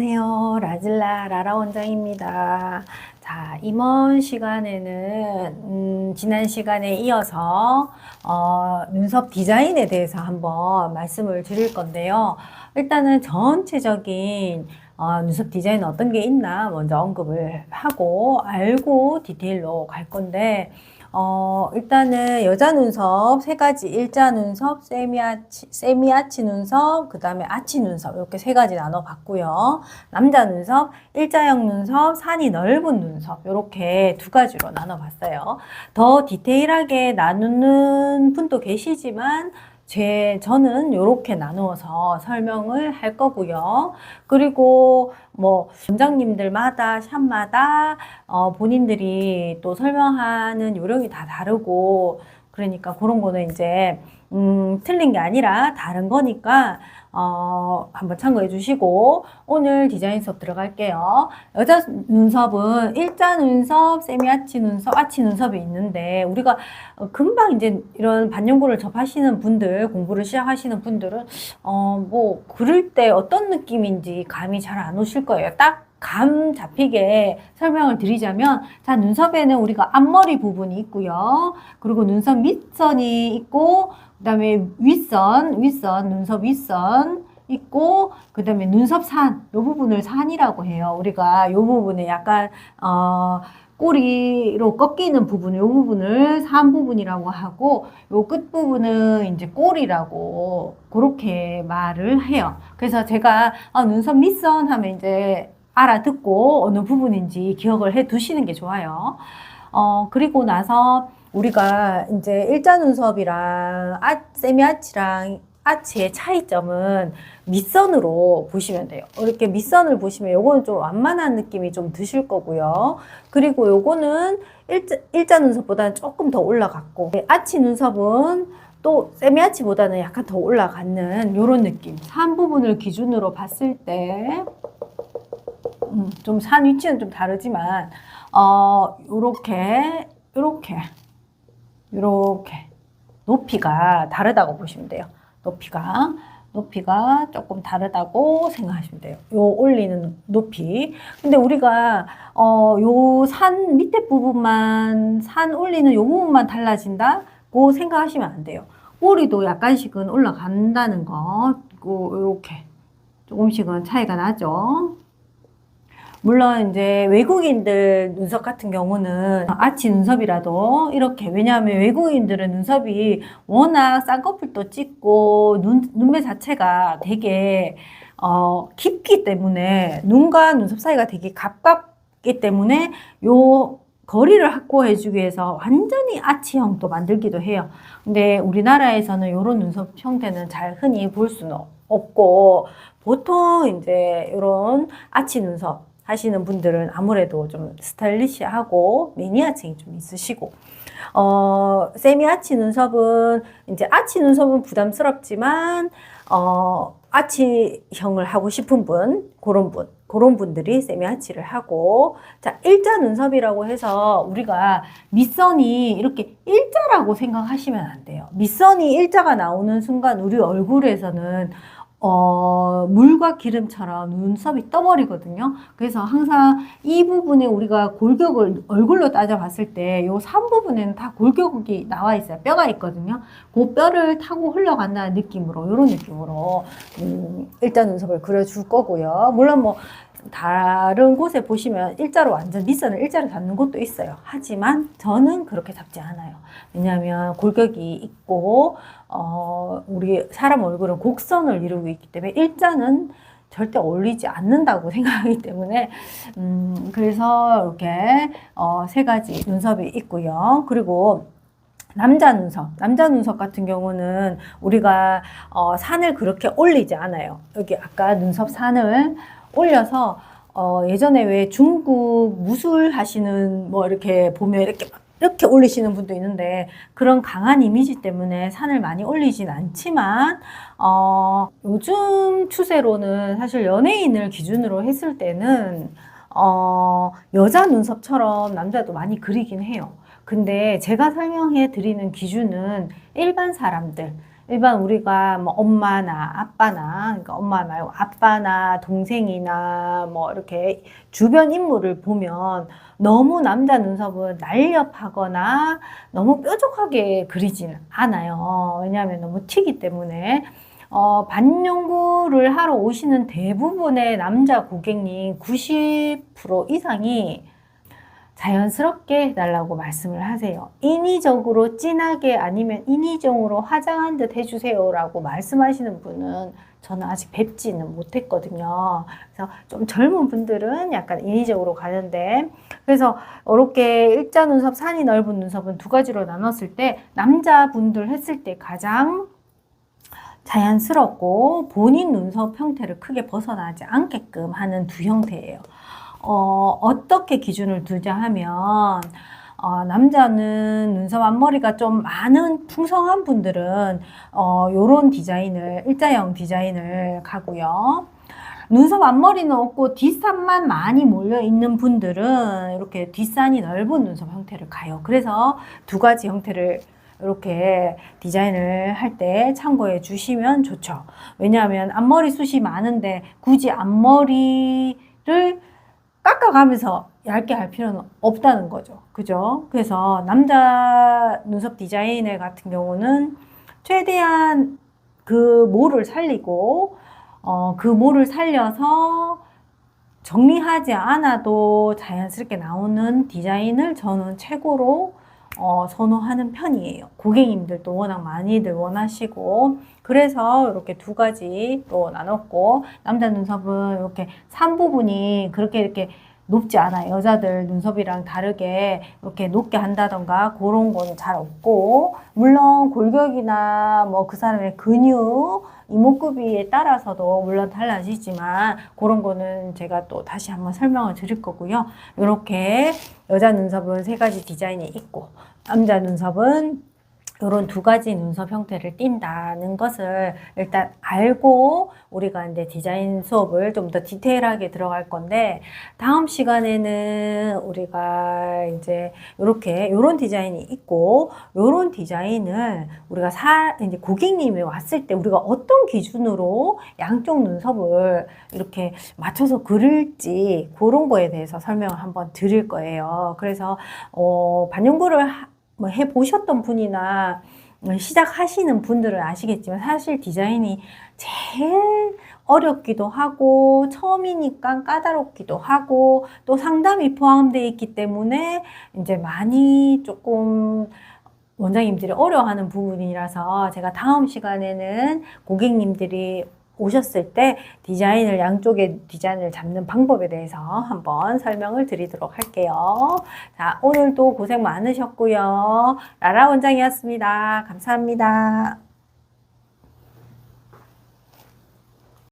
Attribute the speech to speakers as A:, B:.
A: 안녕하세요. 라질라 라라 원장입니다. 자, 이번 시간에는 지난 시간에 이어서 눈썹 디자인에 대해서 한번 말씀을 드릴 건데요. 일단은 전체적인 눈썹 디자인 어떤 게 있나 먼저 언급을 하고 알고 디테일로 갈 건데, 일단은 여자 눈썹 세 가지, 일자 눈썹, 세미아치 눈썹, 그 다음에 아치 눈썹, 이렇게 세 가지 나눠봤고요. 남자 눈썹, 일자형 눈썹, 산이 넓은 눈썹, 이렇게 두 가지로 나눠봤어요. 더 디테일하게 나누는 분도 계시지만, 저는 이렇게 나누어서 설명을 할 거고요. 그리고 뭐 원장님들마다 샵마다 본인들이 또 설명하는 요령이 다 다르고, 그러니까 그런 거는 이제 틀린 게 아니라 다른 거니까 한번 참고해 주시고, 오늘 디자인 수업 들어갈게요. 여자 눈썹은 일자 눈썹, 세미아치 눈썹, 아치 눈썹이 있는데, 우리가 금방 이제 이런 반영구를 접하시는 분들, 공부를 시작하시는 분들은 뭐 그릴 때 어떤 느낌인지 감이 잘 안 오실 거예요. 딱 감 잡히게 설명을 드리자면, 자, 눈썹에는 우리가 앞머리 부분이 있고요. 그리고 눈썹 밑선이 있고, 그 다음에 눈썹 윗선 있고, 그 다음에 눈썹 산, 요 부분을 산이라고 해요. 우리가 요 부분에 약간, 꼬리로 꺾이는 부분, 요 부분을 산 부분이라고 하고, 요 끝부분은 이제 꼬리라고, 그렇게 말을 해요. 그래서 제가, 눈썹 밑선 하면 이제 알아듣고 어느 부분인지 기억을 해 두시는 게 좋아요. 그리고 나서 우리가 이제 일자 눈썹이랑 세미아치랑 아치의 차이점은 밑선으로 보시면 돼요. 이렇게 밑선을 보시면 요거는 좀 완만한 느낌이 좀 드실 거고요. 그리고 요거는 일자 눈썹보다는 조금 더 올라갔고, 아치 눈썹은 또 세미아치보다는 약간 더 올라가는 요런 느낌. 산 부분을 기준으로 봤을 때 좀 산 위치는 좀 다르지만 요렇게 높이가 다르다고 보시면 돼요. 높이가 조금 다르다고 생각하시면 돼요. 요 올리는 높이. 근데 우리가 요 산 밑에 부분만, 산 올리는 요 부분만 달라진다고 생각하시면 안 돼요. 꼬리도 약간씩은 올라간다는 거, 요렇게 조금씩은 차이가 나죠. 물론 이제 외국인들 눈썹 같은 경우는 아치 눈썹이라도 이렇게, 왜냐하면 외국인들은 눈썹이 워낙 쌍꺼풀도 짙고 눈매 자체가 되게 깊기 때문에, 눈과 눈썹 사이가 되게 가깝기 때문에 요 거리를 확보해 주기 위해서 완전히 아치형도 만들기도 해요. 근데 우리나라에서는 이런 눈썹 형태는 잘 흔히 볼 수는 없고, 보통 이제 이런 아치 눈썹 하시는 분들은 아무래도 좀 스타일리시하고 매니아층이 좀 있으시고, 세미아치 눈썹은 이제 아치 눈썹은 부담스럽지만 아치형을 하고 싶은 분, 그런 분들이 세미아치를 하고, 자, 일자 눈썹이라고 해서 우리가 밑선이 이렇게 일자라고 생각하시면 안 돼요. 밑선이 일자가 나오는 순간 우리 얼굴에서는 물과 기름처럼 눈썹이 떠버리거든요. 그래서 항상 이 부분에 우리가 골격을 얼굴로 따져봤을 때 요 산 부분에는 다 골격이 나와 있어요. 뼈가 있거든요. 그 뼈를 타고 흘러간다는 느낌으로, 요런 느낌으로 일자 눈썹을 그려줄 거고요. 물론 뭐 다른 곳에 보시면 완전 밑선을 일자로 잡는 곳도 있어요. 하지만 저는 그렇게 잡지 않아요. 왜냐하면 골격이 있고 우리 사람 얼굴은 곡선을 이루고 있기 때문에 일자는 절대 어울리지 않는다고 생각하기 때문에 그래서 이렇게 세 가지 눈썹이 있고요. 그리고 남자 눈썹 같은 경우는 우리가 산을 그렇게 올리지 않아요. 여기 아까 눈썹 산을 올려서 예전에 왜 중국 무술 하시는 뭐 이렇게 보면 이렇게 올리시는 분도 있는데, 그런 강한 이미지 때문에 산을 많이 올리진 않지만 요즘 추세로는 사실 연예인을 기준으로 했을 때는 여자 눈썹처럼 남자도 많이 그리긴 해요. 근데 제가 설명해 드리는 기준은 일반 사람들, 일반 우리가 뭐 엄마나 아빠나, 그러니까 엄마 말고 아빠나 동생이나 뭐 이렇게 주변 인물을 보면 너무 남자 눈썹을 날렵하거나 너무 뾰족하게 그리진 않아요. 왜냐하면 너무 튀기 때문에. 반영구를 하러 오시는 대부분의 남자 고객님 90% 이상이 자연스럽게 해달라고 말씀을 하세요. 인위적으로 진하게 아니면 인위적으로 화장한 듯 해주세요 라고 말씀하시는 분은 저는 아직 뵙지는 못했거든요. 그래서 좀 젊은 분들은 약간 인위적으로 가는데, 그래서 이렇게 일자 눈썹, 산이 넓은 눈썹은 두 가지로 나눴을 때 남자분들 했을 때 가장 자연스럽고 본인 눈썹 형태를 크게 벗어나지 않게끔 하는 두 형태예요. 어떻게 기준을 두자 하면, 남자는 눈썹 앞머리가 좀 많은 풍성한 분들은, 요런 디자인을, 일자형 디자인을 가고요. 눈썹 앞머리는 없고 뒷산만 많이 몰려 있는 분들은 이렇게 뒷산이 넓은 눈썹 형태를 가요. 그래서 두 가지 형태를 이렇게 디자인을 할 때 참고해 주시면 좋죠. 왜냐하면 앞머리 숱이 많은데 굳이 앞머리를 깎아가면서 얇게 할 필요는 없다는 거죠. 그죠? 그래서 남자 눈썹 디자인을 같은 경우는 최대한 그 모를 살리고, 그 모를 살려서 정리하지 않아도 자연스럽게 나오는 디자인을 저는 최고로 선호하는 편이에요. 고객님들도 워낙 많이들 원하시고, 그래서 이렇게 두 가지로 나눴고, 남자 눈썹은 이렇게 산 부분이 그렇게 이렇게 높지 않아요. 여자들 눈썹이랑 다르게 이렇게 높게 한다던가 그런 건 잘 없고, 물론 골격이나 뭐 그 사람의 근육, 이목구비에 따라서도 물론 달라지지만 그런 거는 제가 또 다시 한번 설명을 드릴 거고요. 이렇게 여자 눈썹은 세 가지 디자인이 있고, 남자 눈썹은 이런 두 가지 눈썹 형태를 띈다는 것을 일단 알고 우리가 이제 디자인 수업을 좀 더 디테일하게 들어갈 건데, 다음 시간에는 우리가 이제 요런 디자인이 있고, 요런 디자인을 우리가 이제 고객님이 왔을 때 우리가 어떤 기준으로 양쪽 눈썹을 이렇게 맞춰서 그릴지 그런 거에 대해서 설명을 한번 드릴 거예요. 그래서 반영구를 뭐 해보셨던 분이나 시작하시는 분들은 아시겠지만 사실 디자인이 제일 어렵기도 하고 처음이니까 까다롭기도 하고 또 상담이 포함되어 있기 때문에 이제 많이 조금 원장님들이 어려워하는 부분이라서 제가 다음 시간에는 고객님들이 오셨을 때 디자인을, 양쪽의 디자인을 잡는 방법에 대해서 한번 설명을 드리도록 할게요. 자, 오늘도 고생 많으셨고요. 라라 원장이었습니다. 감사합니다.